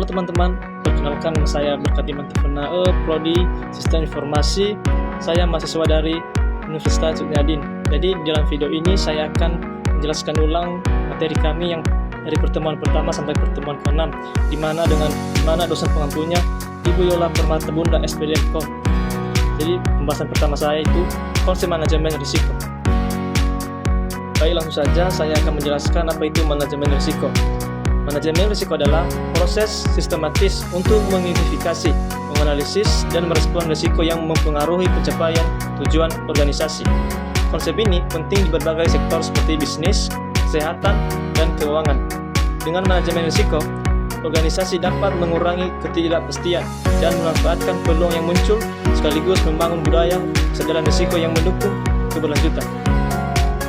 Halo teman-teman, perkenalkan saya Berkati Mantifunae, Prodi Sistem Informasi. Saya mahasiswa dari Universitas Suknyadin. Jadi dalam video ini saya akan menjelaskan ulang materi kami yang dari pertemuan pertama sampai pertemuan ke-6, di mana dosen pengampunya Ibu Yola Permata Bunda SPDM-Kom. Jadi pembahasan pertama saya itu konsep manajemen risiko. Baik, langsung saja saya akan menjelaskan apa itu manajemen risiko. Manajemen risiko adalah proses sistematis untuk mengidentifikasi, menganalisis, dan merespon risiko yang mempengaruhi pencapaian tujuan organisasi. Konsep ini penting di berbagai sektor seperti bisnis, kesehatan, dan keuangan. Dengan manajemen risiko, organisasi dapat mengurangi ketidakpastian dan memanfaatkan peluang yang muncul, sekaligus membangun budaya kesadaran risiko yang mendukung keberlanjutan.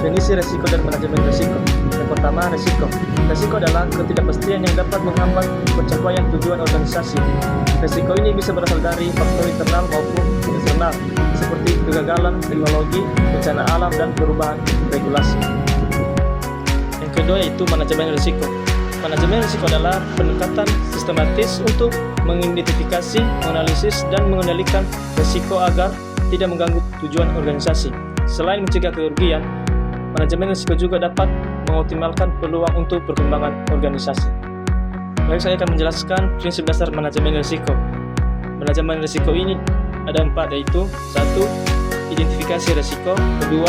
Definisi risiko dan manajemen risiko. Yang pertama, risiko. Risiko adalah ketidakpastian yang dapat menghambat pencapaian tujuan organisasi. Risiko ini bisa berasal dari faktor internal maupun eksternal, seperti kegagalan teknologi, bencana alam, dan perubahan regulasi. Yang kedua yaitu manajemen risiko. Manajemen risiko adalah pendekatan sistematis untuk mengidentifikasi, menganalisis, dan mengendalikan risiko agar tidak mengganggu tujuan organisasi. Selain mencegah kerugian, manajemen risiko juga dapat mengoptimalkan peluang untuk perkembangan organisasi. Baik, saya akan menjelaskan prinsip dasar manajemen risiko. Manajemen risiko ini ada 4, yaitu 1. Identifikasi risiko, 2.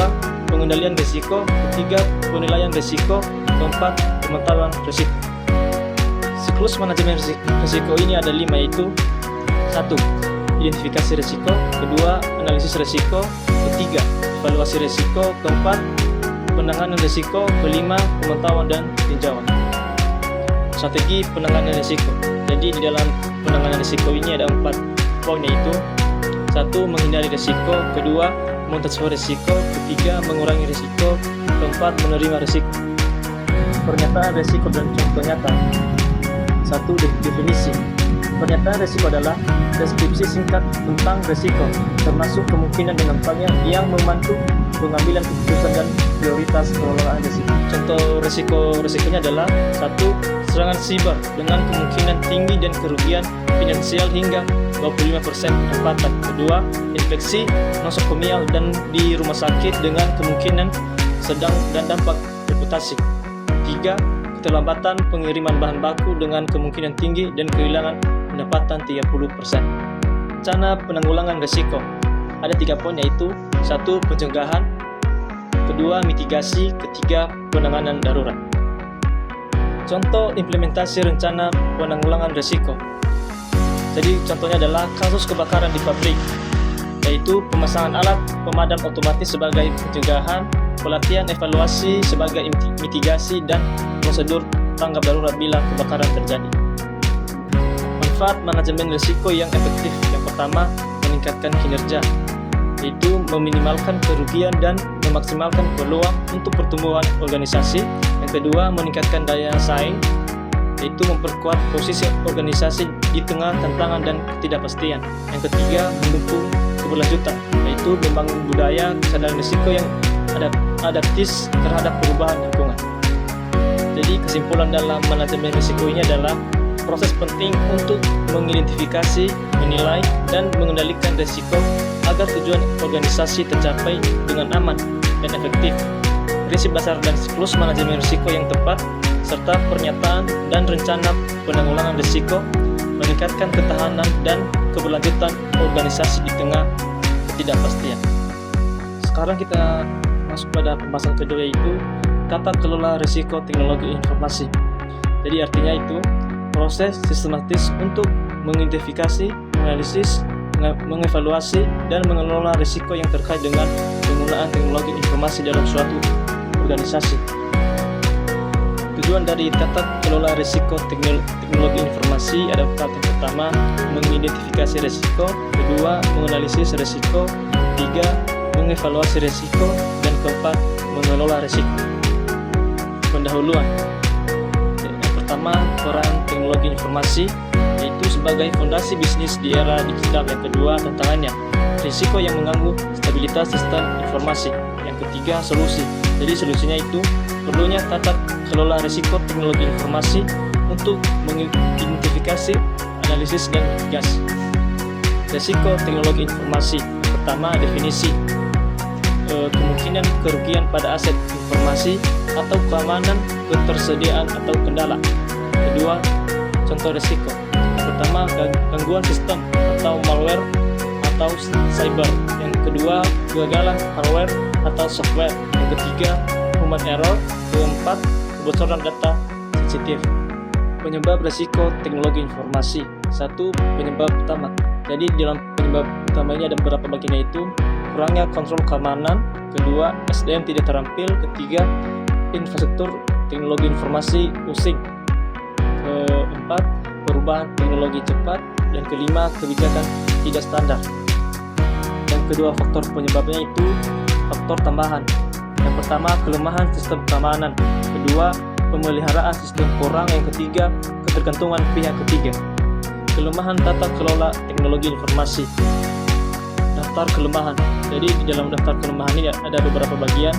Pengendalian risiko, 3. Penilaian risiko, 4. Pengetahuan risiko. Siklus manajemen risiko ini ada 5, yaitu 1. Identifikasi risiko, 2. Analisis risiko, 3. Evaluasi risiko, 4. Penanganan risiko, 5. Pemantauan dan tinjauan. Strategi penanganan risiko. Jadi di dalam penanganan risiko ini ada 4 poin, yaitu 1. Menghindari risiko, 2. Mengantisipasi risiko, 3. Mengurangi risiko, 4. Menerima risiko. Pernyataan risiko dan contoh nyata. 1. Definisi. Pernyataan risiko adalah deskripsi singkat tentang risiko, termasuk kemungkinan dan dampaknya yang membantu pengambilan keputusan dan prioritas pengelolaan risiko. Contoh risikonya adalah 1. Serangan siber dengan kemungkinan tinggi dan kerugian finansial hingga 25% pendapatan. 2. Infeksi nosokomial dan di rumah sakit dengan kemungkinan sedang dan dampak reputasi. 3. Keterlambatan pengiriman bahan baku dengan kemungkinan tinggi dan kehilangan pendapatan 30%. Rencana penanggulangan risiko. Ada 3 poin, yaitu 1. Pencegahan, 2. Mitigasi, 3. Penanganan darurat. Contoh implementasi rencana penanggulangan risiko. Jadi contohnya adalah kasus kebakaran di pabrik, yaitu pemasangan alat pemadam otomatis sebagai pencegahan, pelatihan evaluasi sebagai mitigasi, dan prosedur tanggap darurat bila kebakaran terjadi. Manfaat manajemen risiko yang efektif. Yang pertama, meningkatkan kinerja, yaitu meminimalkan kerugian dan memaksimalkan peluang untuk pertumbuhan organisasi. Yang kedua, meningkatkan daya saing, yaitu memperkuat posisi organisasi di tengah tantangan dan ketidakpastian. Yang ketiga, mendukung keberlanjutan, yaitu membangun budaya kesadaran risiko yang adaptif terhadap perubahan lingkungan. Jadi kesimpulan dalam manajemen risiko ini adalah proses penting untuk mengidentifikasi, menilai, dan mengendalikan risiko agar tujuan organisasi tercapai dengan aman dan efektif. Prinsip dasar dan siklus manajemen risiko yang tepat, serta pernyataan dan rencana penanggulangan risiko, meningkatkan ketahanan dan keberlanjutan organisasi di tengah ketidakpastian. Sekarang kita masuk pada pembahasan kedua, yaitu tata kelola risiko teknologi informasi. Jadi artinya itu proses sistematis untuk mengidentifikasi, menganalisis, mengevaluasi, dan mengelola risiko yang terkait dengan penggunaan teknologi informasi dalam suatu organisasi. Tujuan dari tata kelola risiko teknologi informasi ada 4. Yang pertama, mengidentifikasi risiko, 2. menganalisis risiko, 3. mengevaluasi risiko, dan 4. mengelola risiko. Pendahuluan. Yang pertama, peran teknologi informasi, yaitu sebagai fondasi bisnis di era digital. Yang kedua, tantangannya, risiko yang mengganggu stabilitas sistem informasi. Yang ketiga, solusi. Jadi solusinya itu perlunya tata kelola risiko teknologi informasi untuk mengidentifikasi, analisis, dan mitigasi. Resiko teknologi informasi. Pertama, definisi. Kemungkinan kerugian pada aset informasi atau keamanan, ketersediaan atau kendala. Kedua, contoh resiko. Pertama, gangguan sistem atau malware atau cyber. Yang kedua, kegagalan hardware atau software. Yang ketiga, human error. Keempat, kebocoran data sensitif. Penyebab resiko teknologi informasi. Satu, penyebab utama. Jadi dalam penyebab utama ini ada beberapa bagian, yaitu kurangnya kontrol keamanan. Kedua, SDM tidak terampil. Ketiga, infrastruktur teknologi informasi using. Keempat, perubahan teknologi cepat. Dan kelima, kebijakan tidak standar. Yang kedua faktor penyebabnya itu faktor tambahan. Yang pertama, kelemahan sistem keamanan. Kedua, pemeliharaan sistem kurang. Yang ketiga, ketergantungan pihak ketiga. Kelemahan tata kelola teknologi informasi. Daftar kelemahan. Jadi di dalam daftar kelemahan ini ada beberapa bagian.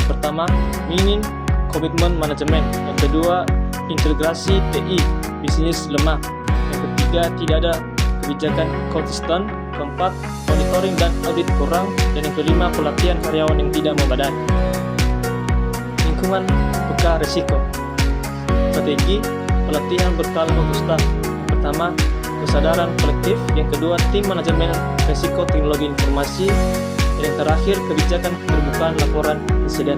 Pertama, minim komitmen manajemen. Yang kedua, integrasi TI bisnis lemah. Yang ketiga, tidak ada kebijakan konsisten. Keempat, monitoring dan audit kurang. Dan yang kelima, pelatihan karyawan yang tidak memadai. Lingkungan peka risiko. Strategi pelatihan berkala robusta. Pertama, kesadaran kolektif. Yang kedua, tim manajemen risiko teknologi informasi. Dan yang terakhir, kebijakan keterbukaan laporan insiden.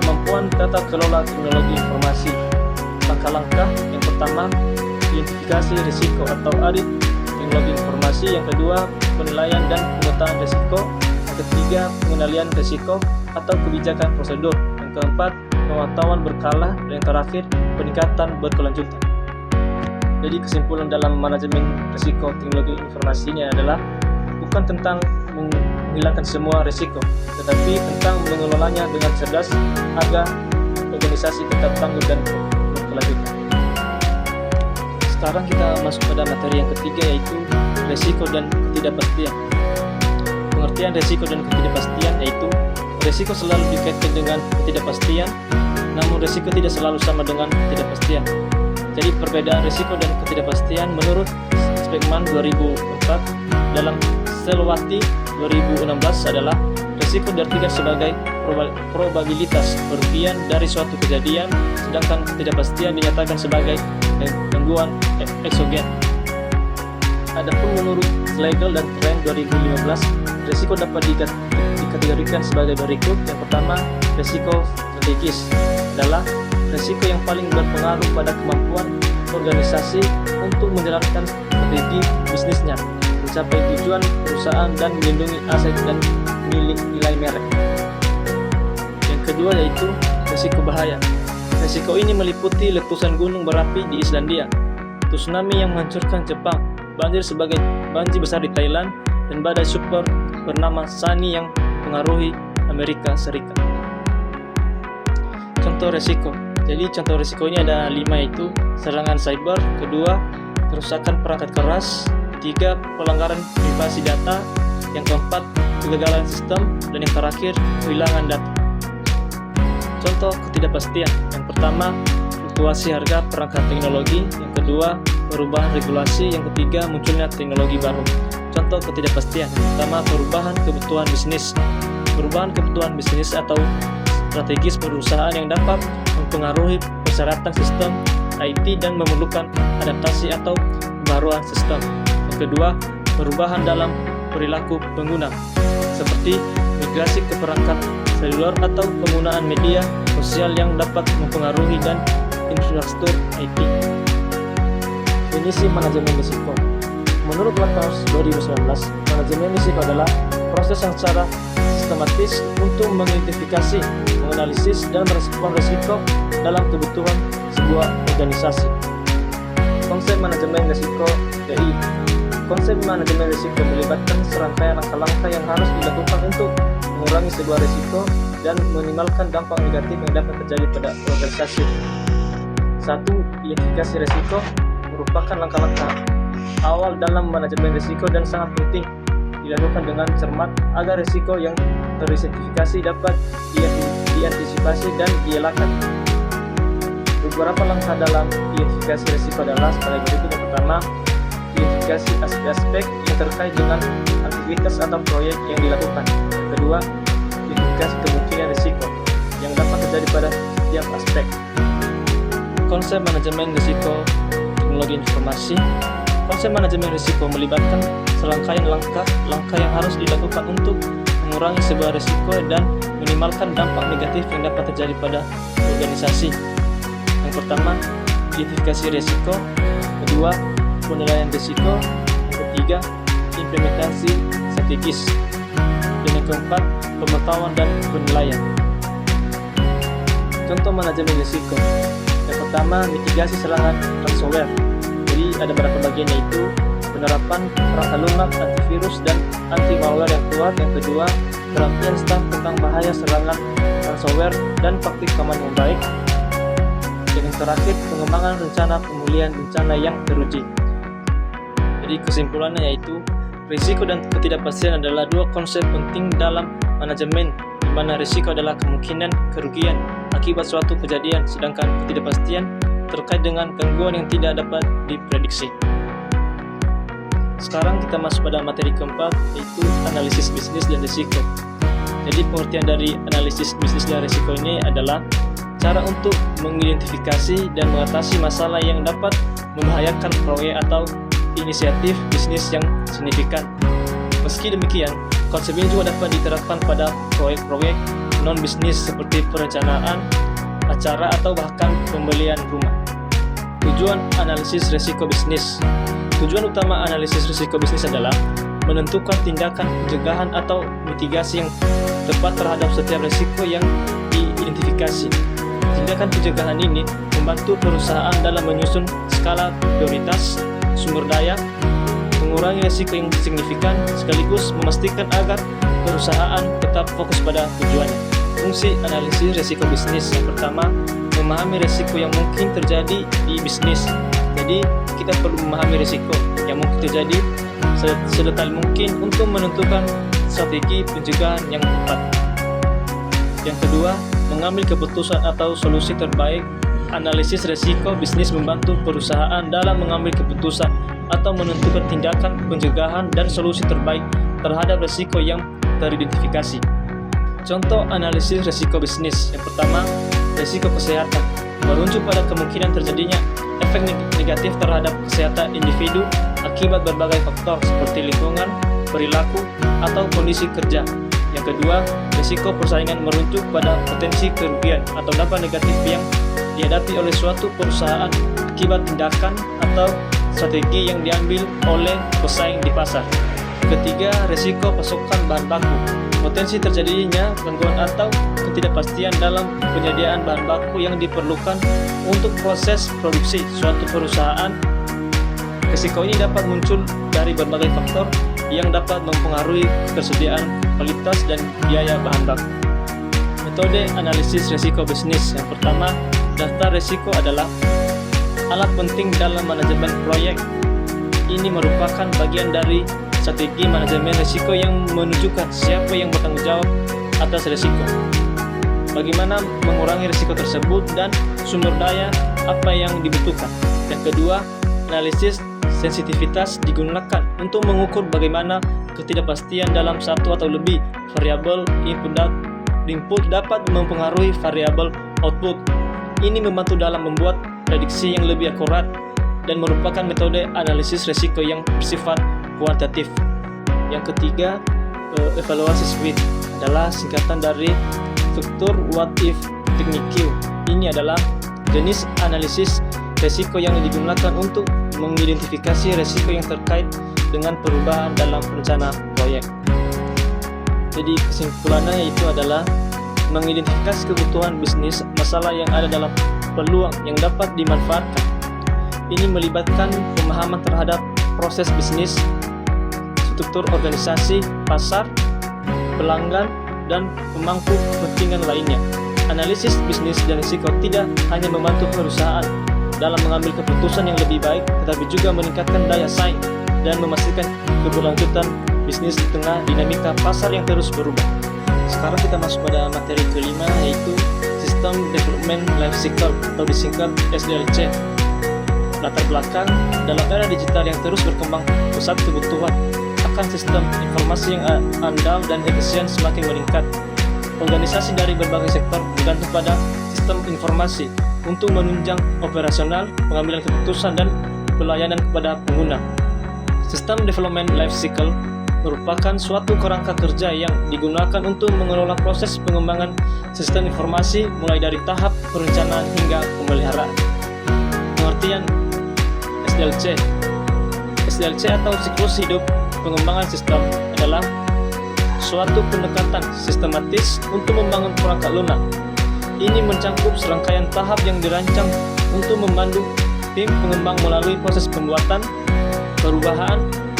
Kemampuan tata kelola teknologi informasi. Langkah-langkah. Yang pertama, identifikasi risiko atau audit teknologi informasi. Yang kedua, penilaian dan pemetaan risiko. Yang ketiga, pengendalian risiko atau kebijakan prosedur. Yang keempat, pemantauan berkala. Dan yang terakhir, peningkatan berkelanjutan. Jadi kesimpulan dalam manajemen risiko teknologi informasi ini adalah bukan tentang menghilangkan semua risiko, tetapi tentang mengelolanya dengan cerdas agar organisasi tetap tangguh dan berkelanjutan. Sekarang kita masuk pada materi yang ketiga, yaitu risiko dan ketidakpastian. Pengertian risiko dan ketidakpastian yaitu risiko selalu dikaitkan dengan ketidakpastian, namun risiko tidak selalu sama dengan ketidakpastian. Jadi perbedaan risiko dan ketidakpastian menurut Spekman 2004 dalam Selwati 2016 adalah risiko diartikan sebagai probabilitas kerugian dari suatu kejadian, sedangkan ketidakpastian dinyatakan sebagai gangguan eksogen. Adapun menurut Slagle dan Trend 2015, risiko dapat dikategorikan sebagai berikut. Yang pertama, risiko strategis adalah risiko yang paling berpengaruh pada kemampuan organisasi untuk menjalankan strategi bisnisnya, mencapai tujuan perusahaan, dan melindungi aset dan nilai merek. Yang kedua yaitu risiko bahaya. Risiko ini meliputi letusan gunung berapi di Islandia, tsunami yang menghancurkan Jepang, banjir besar di Thailand, dan badai super bernama Sani yang mengaruhi Amerika Serikat. Contoh risiko. Jadi contoh risiko ini ada 5, yaitu serangan cyber. Kedua, kerusakan perangkat keras. Ketiga, pelanggaran privasi data. Yang keempat, kegagalan sistem. Dan yang terakhir, kehilangan data. Contoh ketidakpastian. Yang pertama, fluktuasi harga perangkat teknologi. Yang kedua, perubahan regulasi. Yang ketiga, munculnya teknologi baru. Contoh ketidakpastian. Yang pertama, perubahan kebutuhan bisnis. Perubahan kebutuhan bisnis atau strategis perusahaan yang dapat mempengaruhi persyaratan sistem IT dan memerlukan adaptasi atau pembaruan sistem. Yang kedua, perubahan dalam perilaku pengguna, seperti migrasi ke perangkat seluler atau penggunaan media sosial yang dapat mempengaruhi dan infrastruktur IT. Definisi manajemen risiko. Menurut Lathos 2019, manajemen risiko adalah proses yang secara sistematis untuk mengidentifikasi, menganalisis, dan merespon risiko dalam kebutuhan sebuah organisasi. Konsep manajemen risiko TI. Konsep manajemen risiko melibatkan serangkaian langkah-langkah yang harus dilakukan untuk mengurangi sebuah risiko dan meminimalkan dampak negatif yang dapat terjadi pada organisasi. 1. Identifikasi risiko merupakan langkah-langkah awal dalam manajemen risiko dan sangat penting dilakukan dengan cermat agar risiko yang teridentifikasi dapat diantisipasi dan dielakkan. Beberapa langkah dalam identifikasi risiko adalah sebagai berikut. Yang pertama, identifikasi aspek-aspek yang terkait dengan aktivitas atau proyek yang dilakukan. Yang kedua, identifikasi kemungkinan risiko yang dapat terjadi pada setiap aspek. Konsep manajemen risiko teknologi informasi. Konsep manajemen risiko melibatkan serangkaian langkah yang harus dilakukan untuk mengurangi sebuah risiko dan minimalkan dampak negatif yang dapat terjadi pada organisasi. Yang pertama, identifikasi risiko. Kedua, penilaian risiko. Yang ketiga, implementasi strategis. Dan yang keempat, pemantauan dan penilaian. Contoh manajemen risiko. Yang pertama, mitigasi serangan ransomware. Jadi ada beberapa bagian, yaitu penerapan perangkat lunak, antivirus, dan anti malware yang kuat. Yang kedua, pelatihan staf tentang bahaya serangan ransomware dan praktik keamanan yang baik. Dan yang terakhir, pengembangan rencana pemulihan bencana yang teruji. Jadi kesimpulannya yaitu risiko dan ketidakpastian adalah dua konsep penting dalam manajemen, di mana risiko adalah kemungkinan kerugian akibat suatu kejadian, sedangkan ketidakpastian terkait dengan gangguan yang tidak dapat diprediksi. Sekarang kita masuk pada materi keempat, yaitu analisis bisnis dan risiko. Jadi pengertian dari analisis bisnis dan risiko ini adalah cara untuk mengidentifikasi dan mengatasi masalah yang dapat membahayakan proyek atau inisiatif bisnis yang signifikan. Meski demikian, konsep ini juga dapat diterapkan pada proyek-proyek non-bisnis seperti perencanaan, acara, atau bahkan pembelian rumah. Tujuan analisis risiko bisnis. Tujuan utama analisis risiko bisnis adalah menentukan tindakan pencegahan atau mitigasi yang tepat terhadap setiap risiko yang diidentifikasi. Tindakan pencegahan ini membantu perusahaan dalam menyusun skala prioritas, sumber daya, mengurangi risiko yang signifikan, sekaligus memastikan agar perusahaan tetap fokus pada tujuannya. Fungsi analisis risiko bisnis. Yang pertama, memahami risiko yang mungkin terjadi di bisnis. Jadi, kita perlu memahami risiko yang mungkin terjadi sedetail mungkin untuk menentukan strategi pencegahan yang tepat. Yang kedua, mengambil keputusan atau solusi terbaik. Analisis risiko bisnis membantu perusahaan dalam mengambil keputusan atau menentukan tindakan pencegahan dan solusi terbaik terhadap risiko yang teridentifikasi. Contoh analisis risiko bisnis. Yang pertama, risiko kesehatan, merujuk pada kemungkinan terjadinya efek negatif terhadap kesehatan individu akibat berbagai faktor seperti lingkungan, perilaku, atau kondisi kerja. Yang kedua, risiko persaingan merujuk pada potensi kerugian atau dampak negatif yang dihadapi oleh suatu perusahaan akibat tindakan atau strategi yang diambil oleh pesaing di pasar. Ketiga, risiko pasokan bahan baku, potensi terjadinya gangguan atau ketidakpastian dalam penyediaan bahan baku yang diperlukan untuk proses produksi suatu perusahaan. Risiko ini dapat muncul dari berbagai faktor yang dapat mempengaruhi ketersediaan, kualitas, dan biaya bahan baku. Metode analisis risiko bisnis. Yang pertama, daftar risiko adalah alat penting dalam manajemen proyek. Ini merupakan bagian dari strategi manajemen risiko yang menunjukkan siapa yang bertanggung jawab atas risiko, bagaimana mengurangi risiko tersebut, dan sumber daya apa yang dibutuhkan. Yang kedua, analisis sensitivitas digunakan untuk mengukur bagaimana ketidakpastian dalam satu atau lebih variabel input dapat mempengaruhi variabel output. Ini membantu dalam membuat prediksi yang lebih akurat dan merupakan metode analisis risiko yang bersifat kuantitatif. Yang ketiga, evaluasi SWOT adalah singkatan dari struktur What If Technique. Ini adalah jenis analisis risiko yang digunakan untuk mengidentifikasi risiko yang terkait dengan perubahan dalam rencana proyek. Jadi kesimpulannya itu adalah mengidentifikasi kebutuhan bisnis, masalah yang ada dalam peluang yang dapat dimanfaatkan. Ini melibatkan pemahaman terhadap proses bisnis, struktur organisasi, pasar, pelanggan, dan pemangku kepentingan lainnya. Analisis bisnis dan risiko tidak hanya membantu perusahaan dalam mengambil keputusan yang lebih baik, tetapi juga meningkatkan daya saing dan memastikan keberlanjutan bisnis di tengah dinamika pasar yang terus berubah. Sekarang kita masuk pada materi kelima, yaitu sistem System Development Life Cycle atau disingkat SDLC. Latar belakang dalam era digital yang terus berkembang, pusat kebutuhan akan sistem informasi yang andal dan efisien semakin meningkat. Organisasi dari berbagai sektor bergantung pada sistem informasi untuk menunjang operasional, pengambilan keputusan, dan pelayanan kepada pengguna. System Development Life Cycle merupakan suatu kerangka kerja yang digunakan untuk mengelola proses pengembangan sistem informasi mulai dari tahap perencanaan hingga pemeliharaan. Pengertian SDLC. SDLC atau siklus hidup pengembangan sistem adalah suatu pendekatan sistematis untuk membangun perangkat lunak. Ini mencakup serangkaian tahap yang dirancang untuk membantu tim pengembang melalui proses pembuatan, perubahan,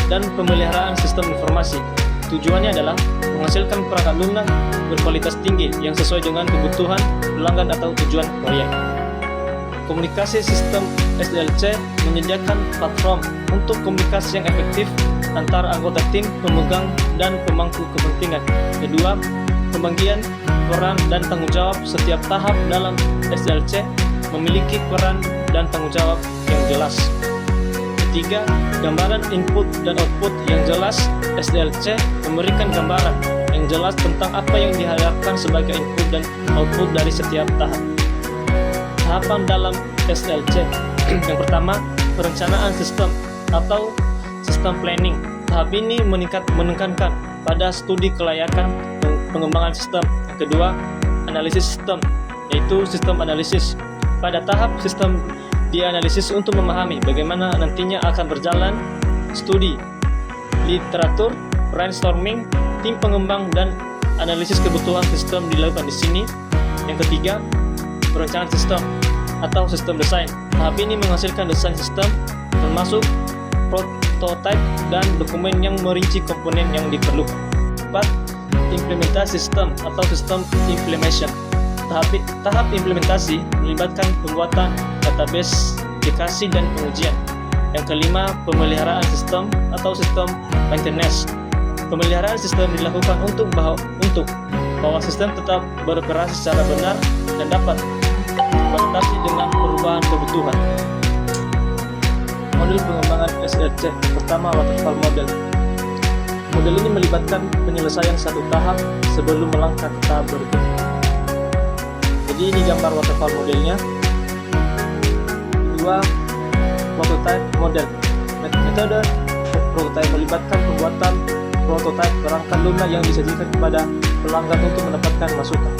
dan pemeliharaan sistem informasi. Tujuannya adalah menghasilkan perangkat lunak berkualitas tinggi yang sesuai dengan kebutuhan pelanggan atau tujuan proyek. Komunikasi sistem SDLC menyediakan platform untuk komunikasi yang efektif antara anggota tim, pemegang, dan pemangku kepentingan. Kedua, pembagian peran dan tanggung jawab. Setiap tahap dalam SDLC memiliki peran dan tanggung jawab yang jelas. Ketiga, gambaran input dan output yang jelas. SDLC memberikan gambaran yang jelas tentang apa yang diharapkan sebagai input dan output dari setiap tahap. Tahapan dalam SDLC. Yang pertama, perencanaan sistem atau sistem planning. Tahap ini menekankan pada studi kelayakan pengembangan sistem. Yang kedua, analisis sistem, yaitu sistem analisis. Pada tahap sistem dianalisis untuk memahami bagaimana nantinya akan berjalan. Studi literatur, brainstorming, tim pengembang, dan analisis kebutuhan sistem dilakukan di sini. Yang ketiga, perencanaan sistem atau sistem desain. Tahap ini menghasilkan desain sistem termasuk prototipe dan dokumen yang merinci komponen yang diperlukan. 4. Implementasi sistem atau sistem implementation. Tahap implementasi melibatkan pembuatan database, aplikasi, dan pengujian. Yang kelima, pemeliharaan sistem atau sistem maintenance. Pemeliharaan sistem dilakukan untuk bahwa sistem tetap beroperasi secara benar dan dapat beradaptasi dengan perubahan kebutuhan. Model pengembangan SDLC. Pertama, waterfall model. Model ini melibatkan penyelesaian satu tahap sebelum melangkah ke tahap berikutnya. Jadi ini gambar waterfall modelnya. Kedua, prototype model. Metode prototype melibatkan pembuatan prototype perangkat lunak yang disajikan kepada pelanggan untuk mendapatkan masukan.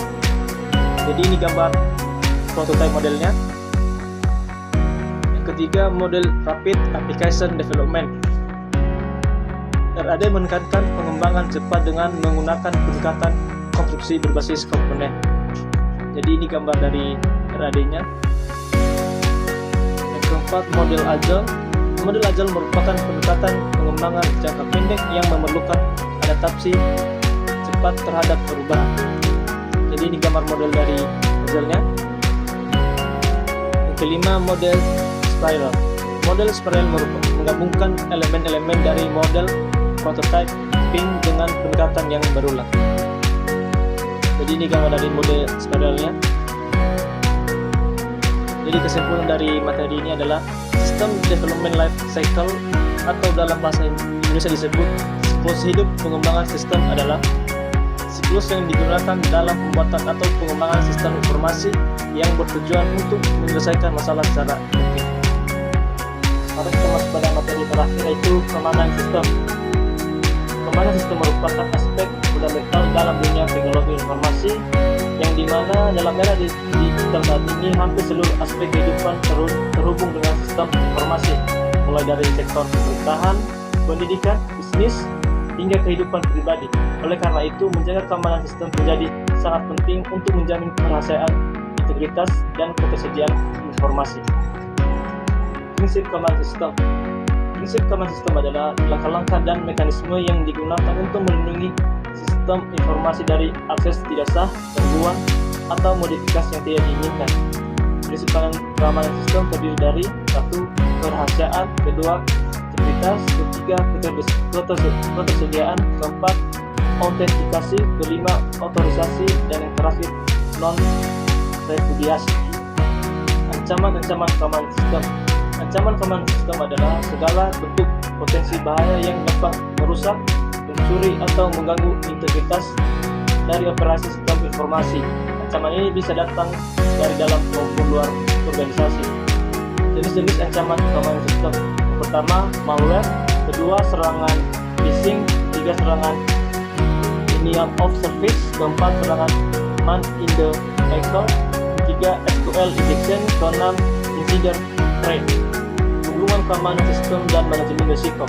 Jadi ini gambar prototype modelnya. Yang ketiga, model Rapid Application Development. RAD menekankan pengembangan cepat dengan menggunakan pendekatan konstruksi berbasis komponen. Jadi ini gambar dari RAD-nya. Yang keempat, model Agile. Model Agile merupakan pendekatan pengembangan jangka pendek yang memerlukan adaptasi cepat terhadap perubahan. Jadi ini gambar model dari Agile-nya. Yang kelima, model Spiral. Model Spiral menggabungkan elemen-elemen dari model prototyping dengan pendekatan yang berulang. Jadi ini gambar dari model spiralnya. Jadi kesimpulan dari materi ini adalah System Development Life Cycle atau dalam bahasa Indonesia disebut siklus hidup pengembangan sistem adalah siklus yang digunakan dalam pembuatan atau pengembangan sistem informasi yang bertujuan untuk menyelesaikan masalah secara efektif. Mari kita masuk pada materi terakhir, yaitu pengembangan sistem. Pengembangan sistem merupakan aspek fundamental dalam dunia teknologi informasi yang dimana dalam era digital saat ini hampir seluruh aspek kehidupan terhubung dengan sistem informasi, mulai dari sektor pemerintahan, pendidikan, bisnis, hingga kehidupan pribadi. Oleh karena itu, menjaga keamanan sistem menjadi sangat penting untuk menjamin kerahasiaan, integritas, dan ketersediaan informasi. Prinsip keamanan sistem. Prinsip keamanan sistem adalah langkah-langkah dan mekanisme yang digunakan untuk melindungi sistem informasi dari akses tidak sah, gangguan, atau modifikasi yang tidak diinginkan. Prinsip keamanan sistem terdiri dari 1. Kerahasiaan, 2. Integritas, 3. Ketersediaan, 4. Autentikasi, 5. Otorisasi, dan yang terakhir non repudiasi. Ancaman-ancaman keamanan sistem. Ancaman keamanan sistem adalah segala bentuk potensi bahaya yang dapat merusak, mencuri atau mengganggu integritas dari operasi sistem informasi. Ancaman ini bisa datang dari dalam maupun luar organisasi. Jenis-jenis ancaman keamanan sistem. Yang pertama, malware. Kedua, serangan phishing. Ketiga, serangan denial of service. Keempat, serangan man in the middle. Ketiga, SQL injection. Keenam, insider threat. Hubungan keamanan sistem dan manajemen risiko.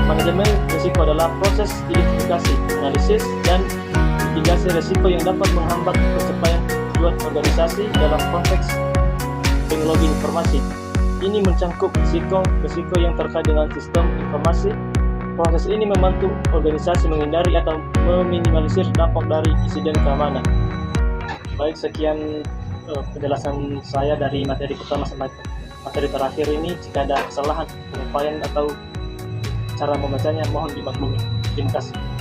Manajemen risiko adalah proses identifikasi, analisis, dan mitigasi risiko yang dapat menghambat pencapaian tujuan organisasi dalam konteks teknologi informasi. Ini mencangkup risiko yang terkait dengan sistem informasi. Proses ini membantu organisasi menghindari atau meminimalisir dampak dari insiden keamanan. Baik, sekian penjelasan saya dari materi pertama sampai materi terakhir ini. Jika ada kesalahan, penyampaian atau cara membacanya mohon dimaklumi. Terima kasih.